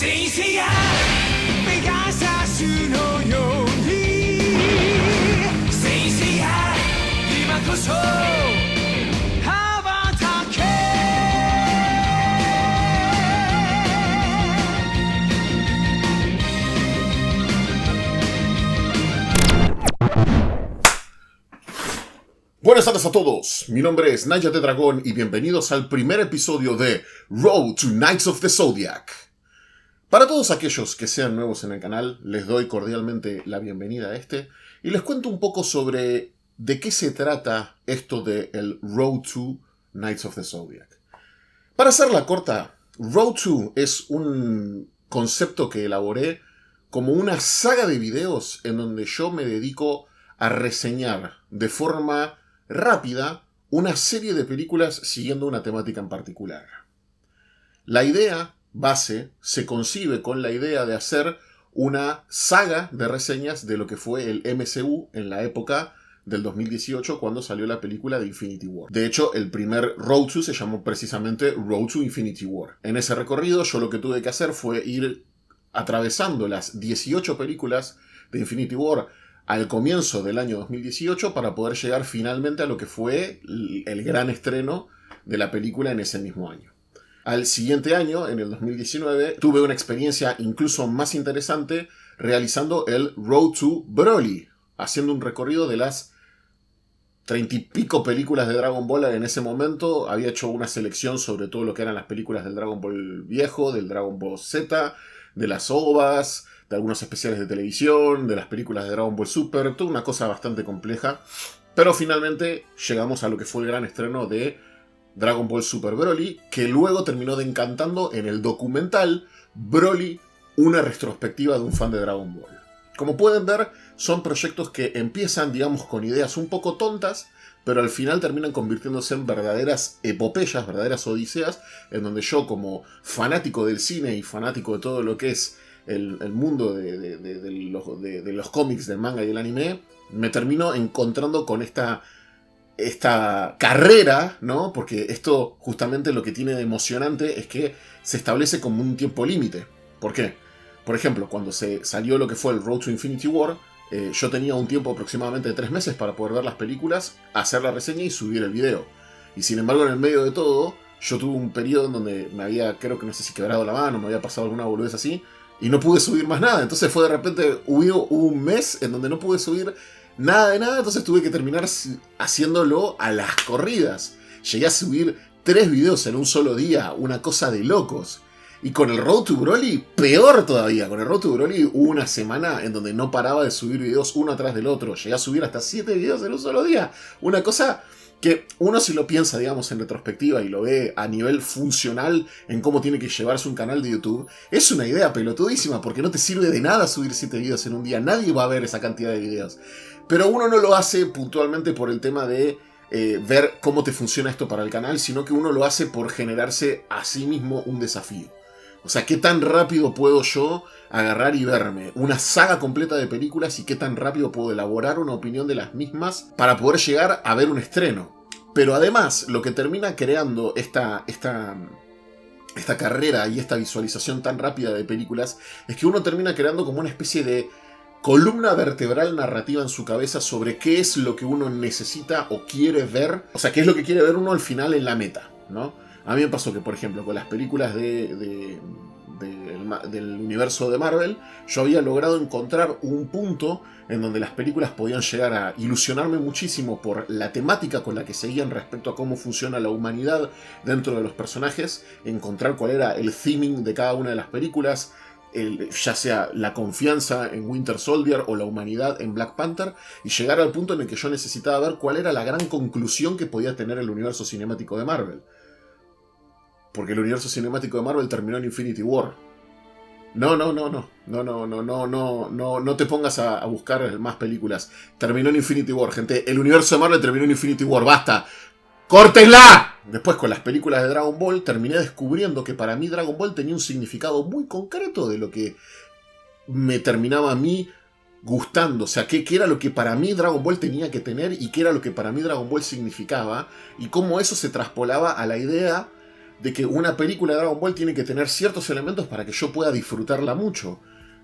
人生がペガサスのように人生が今こそ羽ばたけBuenas tardes a todos, mi nombre es Naya de Dragón y bienvenidos al primer episodio de Road to Knights of the Zodiac. Para todos aquellos que sean nuevos en el canal, les doy cordialmente la bienvenida a este y les cuento un poco sobre de qué se trata esto de el Road to Knights of the Zodiac. Para hacerla corta, Road to es un concepto que elaboré como una saga de videos en donde yo me dedico a reseñar de forma rápida una serie de películas siguiendo una temática en particular. La idea base se concibe con la idea de hacer una saga de reseñas de lo que fue el MCU en la época del 2018 cuando salió la película de Infinity War. De hecho, el primer Road to se llamó precisamente Road to Infinity War. En ese recorrido yo lo que tuve que hacer fue ir atravesando las 18 películas de Infinity War al comienzo del año 2018 para poder llegar finalmente a lo que fue el gran estreno de la película en ese mismo año. Al siguiente año, en el 2019, tuve una experiencia incluso más interesante realizando el Road to Broly, haciendo un recorrido de las 30 y pico películas de Dragon Ball en ese momento. Había hecho una selección sobre todo lo que eran las películas del Dragon Ball viejo, del Dragon Ball Z, de las OVAs, de algunos especiales de televisión, de las películas de Dragon Ball Super, toda una cosa bastante compleja. Pero finalmente llegamos a lo que fue el gran estreno de Dragon Ball Super Broly, que luego terminó desencantando en el documental Broly, una retrospectiva de un fan de Dragon Ball. Como pueden ver, son proyectos que empiezan, digamos, con ideas un poco tontas, pero al final terminan convirtiéndose en verdaderas epopeyas, verdaderas odiseas, en donde yo, como fanático del cine y fanático de todo lo que es el mundo de los cómics, del manga y el anime, me termino encontrando con esta carrera, ¿no? Porque esto justamente lo que tiene de emocionante es que se establece como un tiempo límite. ¿Por qué? Por ejemplo, cuando se salió lo que fue el Road to Infinity War, yo tenía un tiempo aproximadamente de 3 meses para poder ver las películas, hacer la reseña y subir el video. Y sin embargo, en el medio de todo, yo tuve un periodo en donde me había, creo que no sé si quebrado la mano, me había pasado alguna boludez así, y no pude subir más nada. Entonces fue de repente, hubo un mes en donde no pude subir nada de nada, entonces tuve que terminar haciéndolo a las corridas. Llegué a subir 3 videos en un solo día, una cosa de locos. Y con el Road to Broly, peor todavía. Con el Road to Broly hubo una semana en donde no paraba de subir videos uno atrás del otro. Llegué a subir hasta 7 videos en un solo día. Una cosa que uno, si lo piensa, digamos, en retrospectiva y lo ve a nivel funcional en cómo tiene que llevarse un canal de YouTube, es una idea pelotudísima, porque no te sirve de nada subir 7 videos en un día. Nadie va a ver esa cantidad de videos. Pero uno no lo hace puntualmente por el tema de ver cómo te funciona esto para el canal, sino que uno lo hace por generarse a sí mismo un desafío. O sea, ¿qué tan rápido puedo yo agarrar y verme una saga completa de películas y qué tan rápido puedo elaborar una opinión de las mismas para poder llegar a ver un estreno? Pero además, lo que termina creando esta carrera y esta visualización tan rápida de películas es que uno termina creando como una especie de columna vertebral narrativa en su cabeza sobre qué es lo que uno necesita o quiere ver. O sea, qué es lo que quiere ver uno al final en la meta, ¿no? A mí me pasó que, por ejemplo, con las películas del universo de Marvel, yo había logrado encontrar un punto en donde las películas podían llegar a ilusionarme muchísimo por la temática con la que seguían respecto a cómo funciona la humanidad dentro de los personajes, encontrar cuál era el theming de cada una de las películas, ya sea la confianza en Winter Soldier o la humanidad en Black Panther, y llegar al punto en el que yo necesitaba ver cuál era la gran conclusión que podía tener el universo cinemático de Marvel. Porque el universo cinemático de Marvel terminó en Infinity War. No te pongas a buscar más películas. Terminó en Infinity War, gente. El universo de Marvel terminó en Infinity War. ¡Basta! ¡Córtenla! Después, con las películas de Dragon Ball, terminé descubriendo que para mí Dragon Ball tenía un significado muy concreto de lo que me terminaba a mí gustando. O sea, qué era lo que para mí Dragon Ball tenía que tener y qué era lo que para mí Dragon Ball significaba. Y cómo eso se traspolaba a la idea de que una película de Dragon Ball tiene que tener ciertos elementos para que yo pueda disfrutarla mucho.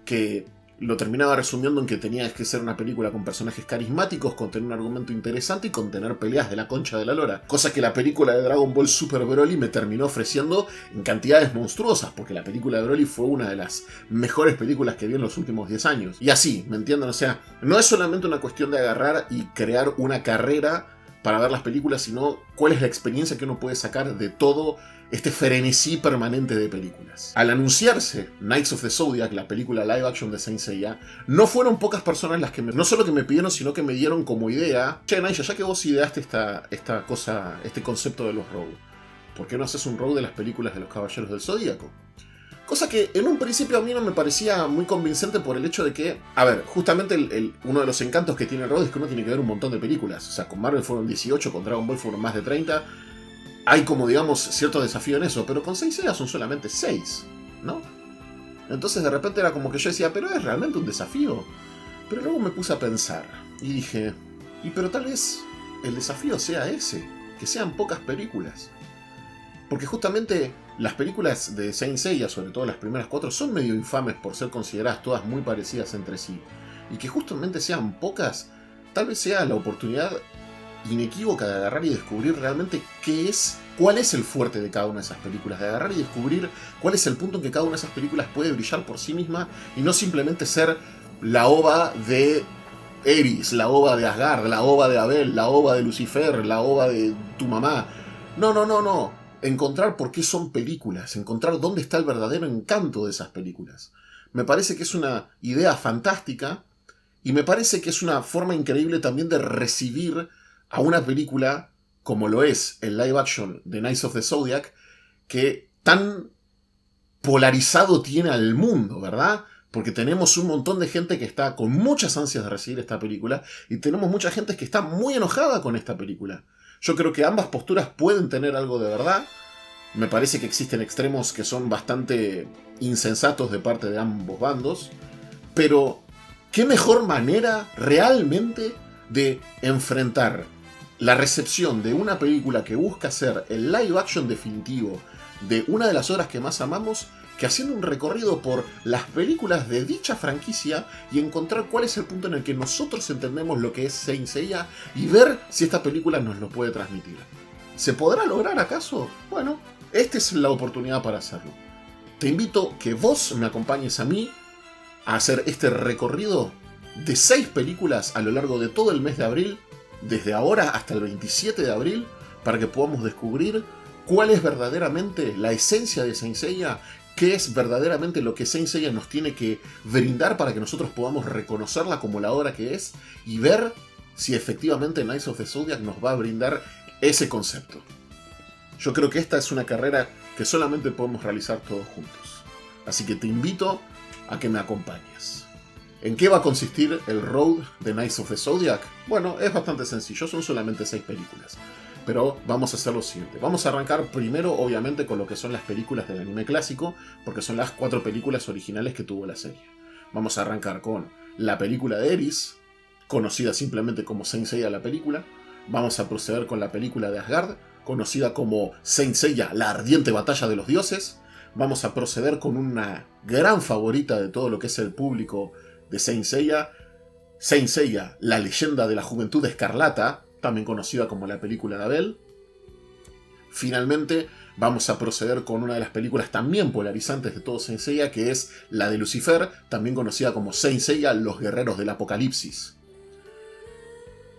Que lo terminaba resumiendo en que tenía que ser una película con personajes carismáticos, con tener un argumento interesante y con tener peleas de la concha de la lora. Cosa que la película de Dragon Ball Super Broly me terminó ofreciendo en cantidades monstruosas, porque la película de Broly fue una de las mejores películas que vi en los últimos 10 años. Y así, ¿me entienden? O sea, no es solamente una cuestión de agarrar y crear una carrera para ver las películas, sino cuál es la experiencia que uno puede sacar de todo este frenesí permanente de películas. Al anunciarse Knights of the Zodiac, la película live action de Saint Seiya, no fueron pocas personas las que no solo que me pidieron, sino que me dieron como idea: che, Naya, ya que vos ideaste esta cosa, este concepto de los road, ¿por qué no haces un road de las películas de los Caballeros del Zodíaco? Cosa que en un principio a mí no me parecía muy convincente por el hecho de que, a ver, justamente uno de los encantos que tiene el road es que uno tiene que ver un montón de películas. O sea, con Marvel fueron 18, con Dragon Ball fueron más de 30. Hay como, digamos, cierto desafío en eso, pero con Saint Seiya son solamente 6, ¿no? Entonces de repente era como que yo decía, pero es realmente un desafío. Pero luego me puse a pensar y dije, pero tal vez el desafío sea ese, que sean pocas películas. Porque justamente las películas de Saint Seiya, sobre todo las primeras 4, son medio infames por ser consideradas todas muy parecidas entre sí. Y que justamente sean pocas, tal vez sea la oportunidad inequívoca de agarrar y descubrir realmente cuál es el fuerte de cada una de esas películas, de agarrar y descubrir cuál es el punto en que cada una de esas películas puede brillar por sí misma y no simplemente ser la ova de Eris, la ova de Asgard, la ova de Abel, la ova de Lucifer, la ova de tu mamá. No. Encontrar por qué son películas, encontrar dónde está el verdadero encanto de esas películas. Me parece que es una idea fantástica y me parece que es una forma increíble también de recibir a una película como lo es el live action de Knights of the Zodiac, que tan polarizado tiene al mundo, ¿verdad? Porque tenemos un montón de gente que está con muchas ansias de recibir esta película y tenemos mucha gente que está muy enojada con esta película. Yo creo que ambas posturas pueden tener algo de verdad. Me parece que existen extremos que son bastante insensatos de parte de ambos bandos, pero ¿qué mejor manera realmente de enfrentar la recepción de una película que busca ser el live action definitivo de una de las obras que más amamos, que haciendo un recorrido por las películas de dicha franquicia y encontrar cuál es el punto en el que nosotros entendemos lo que es Saint Seiya y ver si esta película nos lo puede transmitir? ¿Se podrá lograr acaso? Bueno, esta es la oportunidad para hacerlo. Te invito que vos me acompañes a mí a hacer este recorrido de 6 películas a lo largo de todo el mes de abril, desde ahora hasta el 27 de abril, para que podamos descubrir cuál es verdaderamente la esencia de Saint Seiya, qué es verdaderamente lo que Saint Seiya nos tiene que brindar para que nosotros podamos reconocerla como la obra que es y ver si efectivamente Knights of the Zodiac nos va a brindar ese concepto. Yo creo que esta es una carrera que solamente podemos realizar todos juntos. Así que te invito a que me acompañes. ¿En qué va a consistir el road de Knights of the Zodiac? Bueno, es bastante sencillo, son solamente 6 películas. Pero vamos a hacer lo siguiente. Vamos a arrancar primero, obviamente, con lo que son las películas del anime clásico, porque son las 4 películas originales que tuvo la serie. Vamos a arrancar con la película de Eris, conocida simplemente como Saint Seiya la película. Vamos a proceder con la película de Asgard, conocida como Saint Seiya la ardiente batalla de los dioses. Vamos a proceder con una gran favorita de todo lo que es el público de Saint Seiya, la leyenda de la juventud escarlata, también conocida como la película de Abel. Finalmente, vamos a proceder con una de las películas también polarizantes de todo Saint Seiya, que es la de Lucifer, también conocida como Saint Seiya, los guerreros del apocalipsis.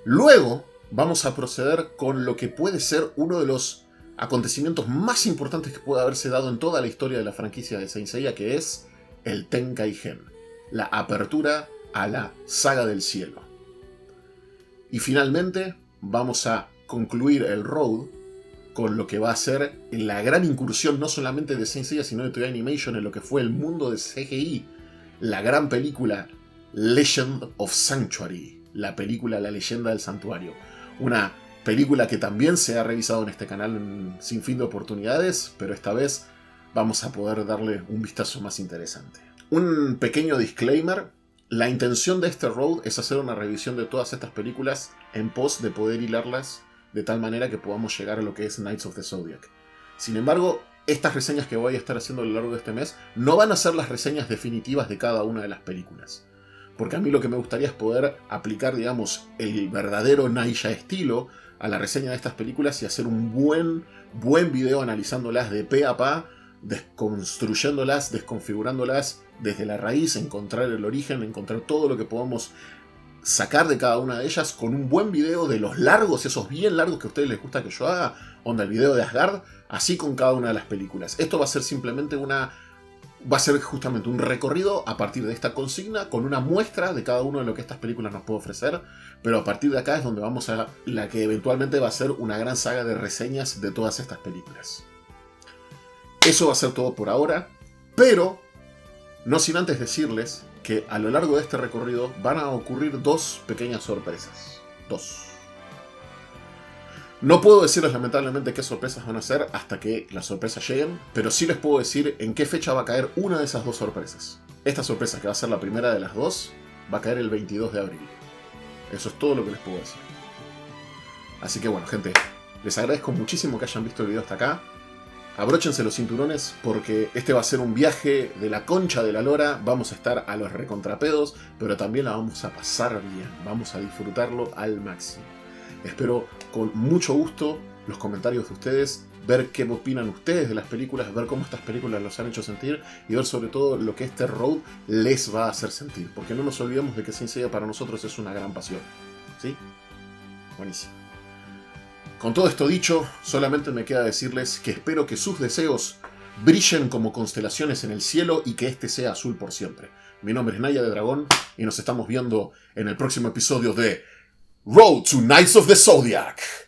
Luego, vamos a proceder con lo que puede ser uno de los acontecimientos más importantes que puede haberse dado en toda la historia de la franquicia de Saint Seiya, que es el Tenkaigen, la apertura a la saga del cielo. Y finalmente vamos a concluir el road con lo que va a ser la gran incursión no solamente de Saint Seiya sino de Toei Animation en lo que fue el mundo de CGI, la gran película Legend of Sanctuary, la película La leyenda del santuario, una película que también se ha revisado en este canal en sin fin de oportunidades, pero esta vez vamos a poder darle un vistazo más interesante. Un pequeño disclaimer: la intención de este road es hacer una revisión de todas estas películas en pos de poder hilarlas de tal manera que podamos llegar a lo que es Knights of the Zodiac. Sin embargo, estas reseñas que voy a estar haciendo a lo largo de este mes no van a ser las reseñas definitivas de cada una de las películas. Porque a mí lo que me gustaría es poder aplicar, digamos, el verdadero Naya estilo a la reseña de estas películas y hacer un buen video analizándolas de pe a pa, desconstruyéndolas, desconfigurándolas desde la raíz, encontrar el origen, encontrar todo lo que podamos sacar de cada una de ellas con un buen video de los largos, esos bien largos que a ustedes les gusta que yo haga, onda el video de Asgard, así con cada una de las películas. Esto va a ser simplemente va a ser justamente un recorrido a partir de esta consigna con una muestra de cada uno de lo que estas películas nos puede ofrecer, pero a partir de acá es donde vamos a la que eventualmente va a ser una gran saga de reseñas de todas estas películas. Eso va a ser todo por ahora, pero no sin antes decirles que a lo largo de este recorrido van a ocurrir dos pequeñas sorpresas. Dos. No puedo decirles lamentablemente qué sorpresas van a ser hasta que las sorpresas lleguen, pero sí les puedo decir en qué fecha va a caer una de esas dos sorpresas. Esta sorpresa, que va a ser la primera de las dos, va a caer el 22 de abril. Eso es todo lo que les puedo decir. Así que bueno, gente, les agradezco muchísimo que hayan visto el video hasta acá. Abróchense los cinturones porque este va a ser un viaje de la concha de la lora. Vamos a estar a los recontrapedos, pero también la vamos a pasar bien. Vamos a disfrutarlo al máximo. Espero con mucho gusto los comentarios de ustedes, ver qué opinan ustedes de las películas, ver cómo estas películas los han hecho sentir y ver sobre todo lo que este road les va a hacer sentir. Porque no nos olvidemos de que Saint Seiya para nosotros es una gran pasión. ¿Sí? Buenísimo. Con todo esto dicho, solamente me queda decirles que espero que sus deseos brillen como constelaciones en el cielo y que este sea azul por siempre. Mi nombre es Naya de Dragón y nos estamos viendo en el próximo episodio de Road to Knights of the Zodiac.